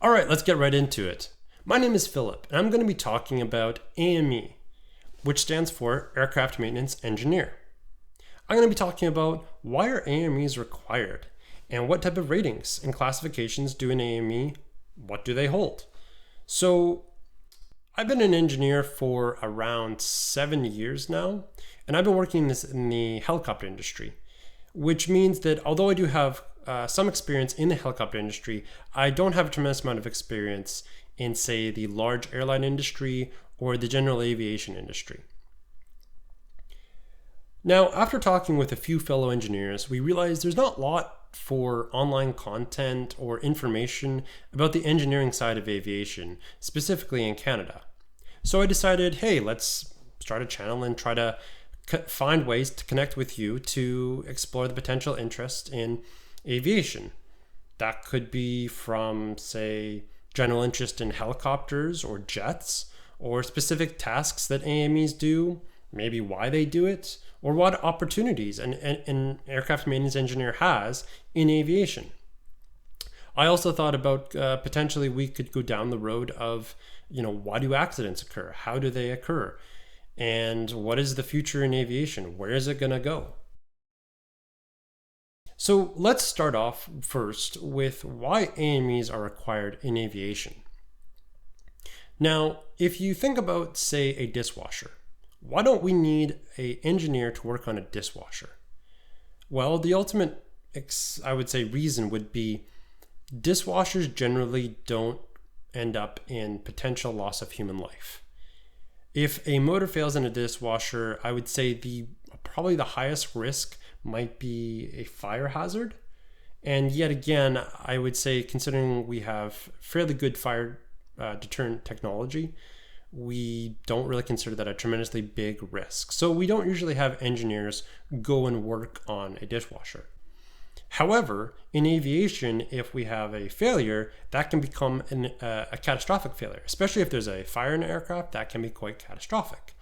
All right, let's get right into it. My name is Philip, and I'm going to be talking about AME, which stands for Aircraft Maintenance Engineer. I'm going to be talking about why are AMEs required, and what type of ratings and classifications do an AME, what do they hold? So, I've been an engineer for around 7 years now, and I've been working in the helicopter industry, which means that although I do have some experience in the helicopter industry, I don't have a tremendous amount of experience in, say, the large airline industry or the general aviation industry. Now, after talking with a few fellow engineers, we realized there's not a lot for online content or information about the engineering side of aviation, specifically in Canada. So I decided, hey, let's start a channel and try to find ways to connect with you to explore the potential interest in aviation. That could be from, say, general interest in helicopters or jets, or specific tasks that AMEs do, maybe why they do it, or what opportunities an aircraft maintenance engineer has in aviation. I also thought about potentially we could go down the road of, why do accidents occur? How do they occur? And what is the future in aviation? Where is it going to go? So let's start off first with why AMEs are required in aviation. Now, if you think about, say, a dishwasher, why don't we need an engineer to work on a dishwasher? Well, the ultimate, I would say, reason would be dishwashers generally don't end up in potential loss of human life. If a motor fails in a dishwasher, I would say probably the highest risk might be a fire hazard. And yet again, I would say, considering we have fairly good fire deterrent technology, we don't really consider that a tremendously big risk. So we don't usually have engineers go and work on a dishwasher. However, in aviation, if we have a failure, that can become a catastrophic failure, especially if there's a fire in an aircraft. That can be quite catastrophic.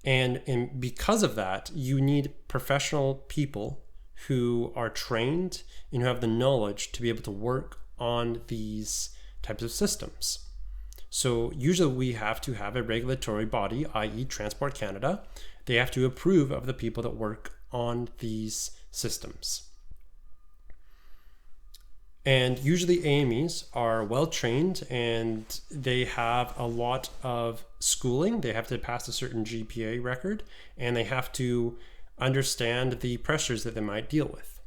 And because of that, you need professional people who are trained and who have the knowledge to be able to work on these types of systems. So usually we have to have a regulatory body, i.e. Transport Canada. They have to approve of the people that work on these systems. And usually AMEs are well trained and they have a lot of schooling. They have to pass a certain GPA record and they have to understand the pressures that they might deal with.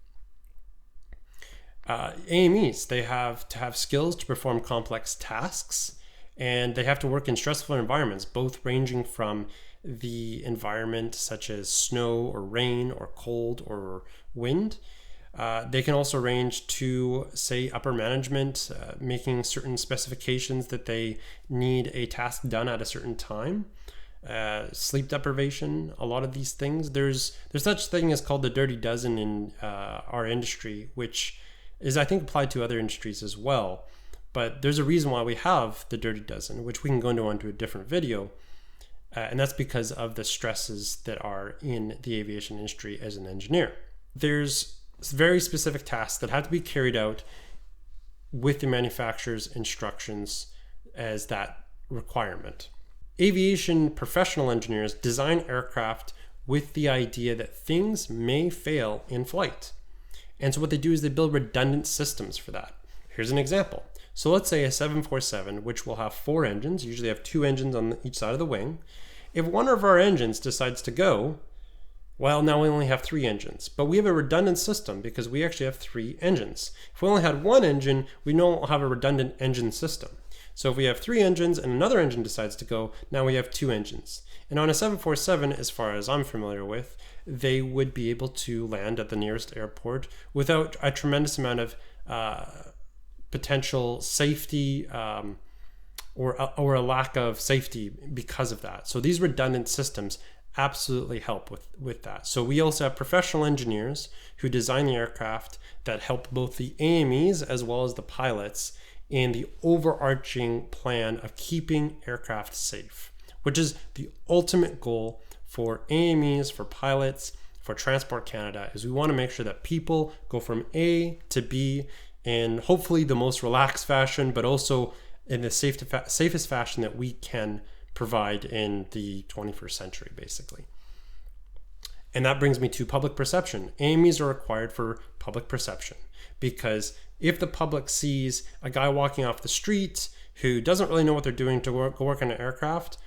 AMEs, they have to have skills to perform complex tasks, and they have to work in stressful environments, both ranging from the environment such as snow or rain or cold or wind. They can also range to, say, upper management, making certain specifications that they need a task done at a certain time. Sleep deprivation, a lot of these things. There's such thing as called the dirty dozen in our industry, which is, I think, applied to other industries as well. But there's a reason why we have the dirty dozen, which we can go into a different video. And that's because of the stresses that are in the aviation industry as an engineer. There's very specific tasks that have to be carried out with the manufacturer's instructions as that requirement. Aviation professional engineers design aircraft with the idea that things may fail in flight. And so what they do is they build redundant systems for that. Here's an example. So let's say a 747, which will have 4 engines, usually have 2 engines on each side of the wing. If one of our engines decides to go, well, now we only have 3 engines, but we have a redundant system because we actually have 3 engines. If we only had 1 engine, we don't have a redundant engine system. So if we have 3 engines and another engine decides to go, now we have 2 engines. And on a 747, as far as I'm familiar with, they would be able to land at the nearest airport without a tremendous amount of potential safety or a lack of safety because of that. So these redundant systems absolutely help with that. So we also have professional engineers who design the aircraft that help both the AMEs as well as the pilots in the overarching plan of keeping aircraft safe, which is the ultimate goal for AMEs, for pilots, for Transport Canada, is we want to make sure that people go from A to B in hopefully the most relaxed fashion, but also in the safest fashion that we can provide in the 21st century, basically. And that brings me to public perception. AMEs are required for public perception because if the public sees a guy walking off the street who doesn't really know what they're doing to go work on an aircraft,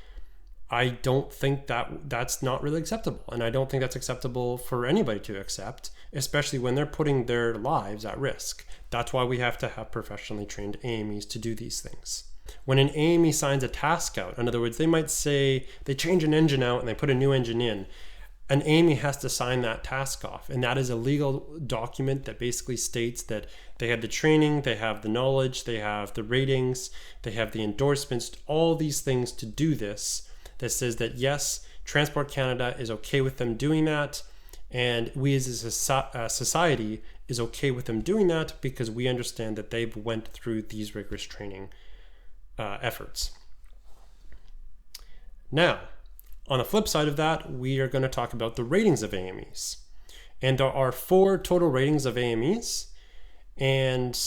I don't think that's not really acceptable. And I don't think that's acceptable for anybody to accept, especially when they're putting their lives at risk. That's why we have to have professionally trained AMEs to do these things. When an AME signs a task out, in other words, they might say they change an engine out and they put a new engine in, an AME has to sign that task off. And that is a legal document that basically states that they have the training, they have the knowledge, they have the ratings, they have the endorsements, all these things to do this, that says that yes, Transport Canada is okay with them doing that. And we as a society is okay with them doing that because we understand that they've went through these rigorous training efforts. Now, on the flip side of that, we are going to talk about the ratings of AMEs. And there are 4 total ratings of AMEs. And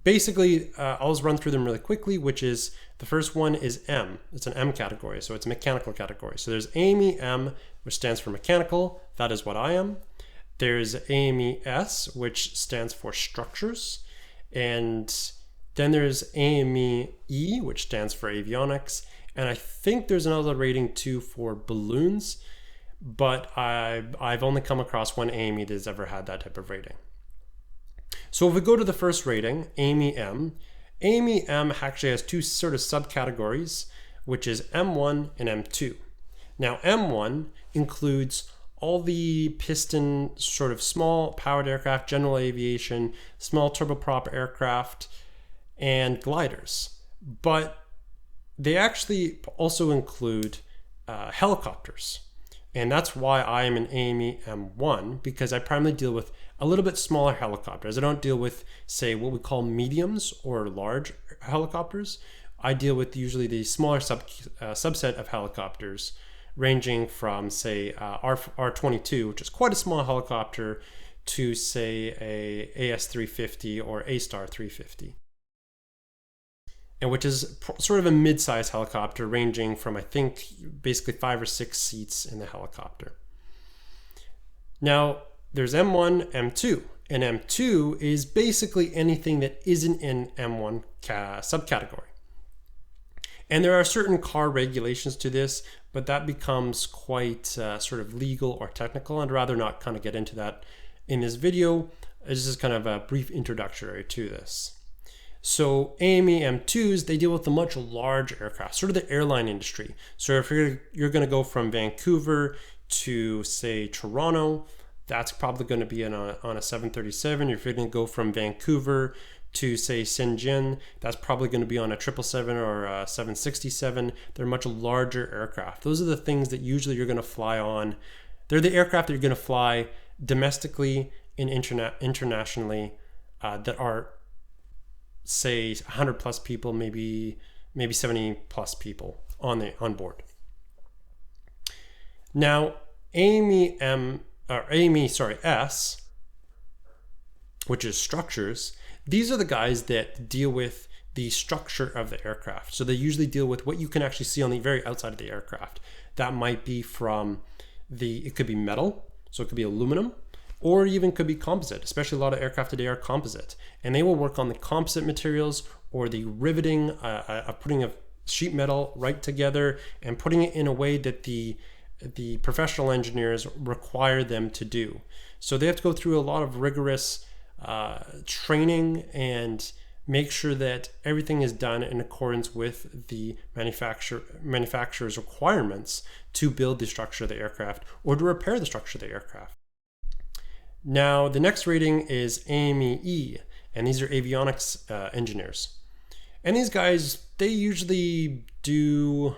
basically, I'll just run through them really quickly, which is the first one is M. It's an M category, so it's a mechanical category. So there's AME-M, which stands for mechanical. That is what I am. There's AME S, which stands for structures. And then there's AME E, which stands for avionics. And I think there's another rating too for balloons, but I've only come across one AME that's ever had that type of rating. So if we go to the first rating, AME-M, AME-M actually has 2 sort of subcategories, which is M1 and M2. Now M1 includes all the piston sort of small powered aircraft, general aviation, small turboprop aircraft, and gliders. But they actually also include helicopters. And that's why I am an AME M1, because I primarily deal with a little bit smaller helicopters. I don't deal with, say, what we call mediums or large helicopters. I deal with usually the smaller subset of helicopters, ranging from, say, R22, which is quite a small helicopter, to, say, a AS-350 or A-Star 350. And which is sort of a mid-size helicopter ranging from, I think, basically 5 or 6 seats in the helicopter. Now, there's M1, M2, and M2 is basically anything that isn't in M1 subcategory. And there are certain car regulations to this, but that becomes quite sort of legal or technical. I'd rather not kind of get into that in this video. This is kind of a brief introductory to this. So AME M2s, they deal with the much large aircraft, sort of the airline industry. So if you're going to go from Vancouver to, say, Toronto, that's probably going to be on a 737. If you're going to go from Vancouver to, say, Shenzhen, that's probably going to be on a 777 or a 767. They're much larger aircraft. Those are the things that usually you're going to fly on. They're the aircraft that you're going to fly domestically and internationally that are, say, 100 plus people, maybe 70 plus people on board. Now, AME S, which is structures, these are the guys that deal with the structure of the aircraft. So they usually deal with what you can actually see on the very outside of the aircraft. That might be from it could be metal, so it could be aluminum, or even could be composite, especially a lot of aircraft today are composite. And they will work on the composite materials or the riveting, of putting a sheet metal right together and putting it in a way that the professional engineers require them to do. So they have to go through a lot of rigorous training and make sure that everything is done in accordance with the manufacturer's requirements to build the structure of the aircraft or to repair the structure of the aircraft. Now, the next rating is AME E, and these are avionics engineers. And these guys, they usually do,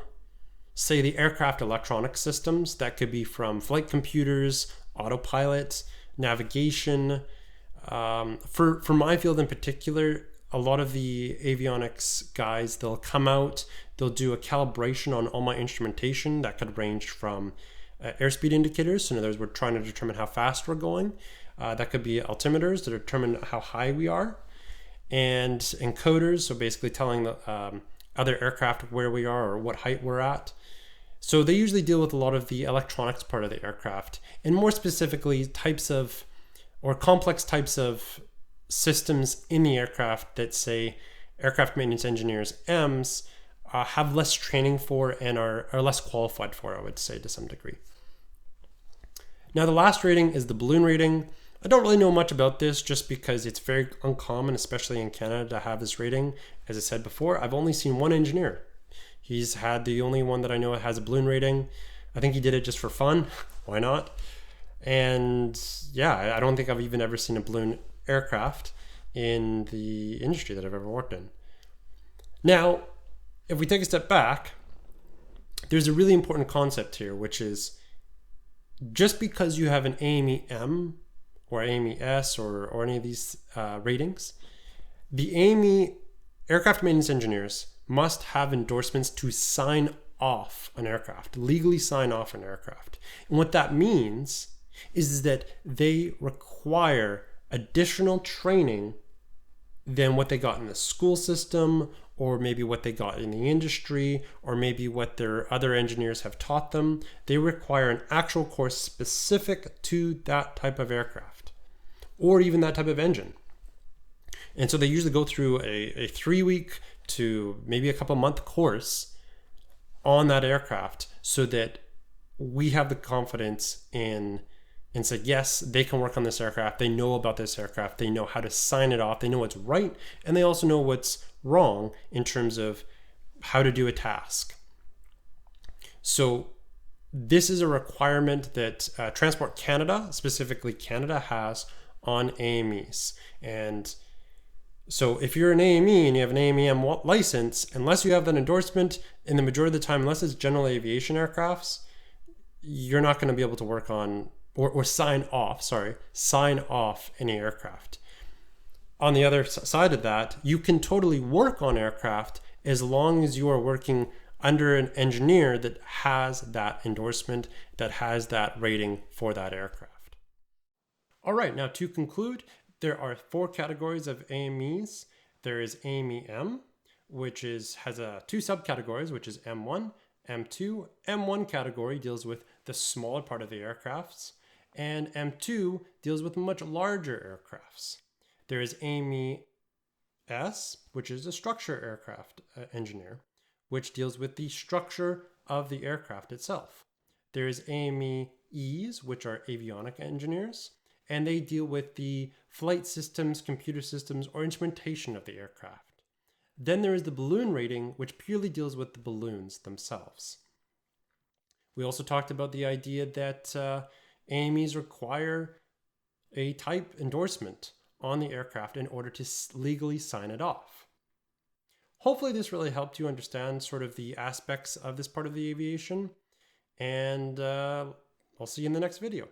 say, the aircraft electronic systems. That could be from flight computers, autopilot, navigation. For my field in particular, a lot of the avionics guys, they'll come out, they'll do a calibration on all my instrumentation. That could range from airspeed indicators. So in other words, we're trying to determine how fast we're going. That could be altimeters to determine how high we are. and encoders, so basically telling the other aircraft where we are or what height we're at. So they usually deal with a lot of the electronics part of the aircraft, and more specifically types of, or complex types of systems in the aircraft that, say, aircraft maintenance engineers, AMEs, have less training for and are less qualified for, I would say, to some degree. Now, the last rating is the balloon rating. I don't really know much about this just because it's very uncommon, especially in Canada, to have this rating. As I said before, I've only seen one engineer. He's had the only one that I know has a balloon rating. I think he did it just for fun. Why not? And yeah, I don't think I've even ever seen a balloon aircraft in the industry that I've ever worked in. Now, if we take a step back, there's a really important concept here, which is just because you have an AME-M or AME S or any of these ratings, the AME aircraft maintenance engineers must have endorsements to sign off an aircraft, legally sign off an aircraft. And what that means is that they require additional training than what they got in the school system, or maybe what they got in the industry, or maybe what their other engineers have taught them. They require an actual course specific to that type of aircraft, or even that type of engine. And so they usually go through a 3-week to maybe a couple month course on that aircraft so that we have the confidence in and said, yes, they can work on this aircraft. They know about this aircraft. They know how to sign it off. They know what's right. And they also know what's wrong in terms of how to do a task. So this is a requirement that Transport Canada, specifically Canada, has on AMEs. And so if you're an AME and you have an AME-M license, unless you have that endorsement, in the majority of the time, unless it's general aviation aircrafts, you're not going to be able to work on or sign off any aircraft. On the other side of that, you can totally work on aircraft as long as you are working under an engineer that has that endorsement, that has that rating for that aircraft. All right, now to conclude, there are 4 categories of AMEs. There is AME-M, which has 2 subcategories, which is M1, M2. M1 category deals with the smaller part of the aircrafts, and M2 deals with much larger aircrafts. There is AME S, which is a structure aircraft engineer, which deals with the structure of the aircraft itself. There is AME Es, which are avionic engineers, and they deal with the flight systems, computer systems, or instrumentation of the aircraft. Then there is the balloon rating, which purely deals with the balloons themselves. We also talked about the idea that AMEs require a type endorsement on the aircraft in order to legally sign it off. Hopefully this really helped you understand sort of the aspects of this part of the aviation, and I'll see you in the next video.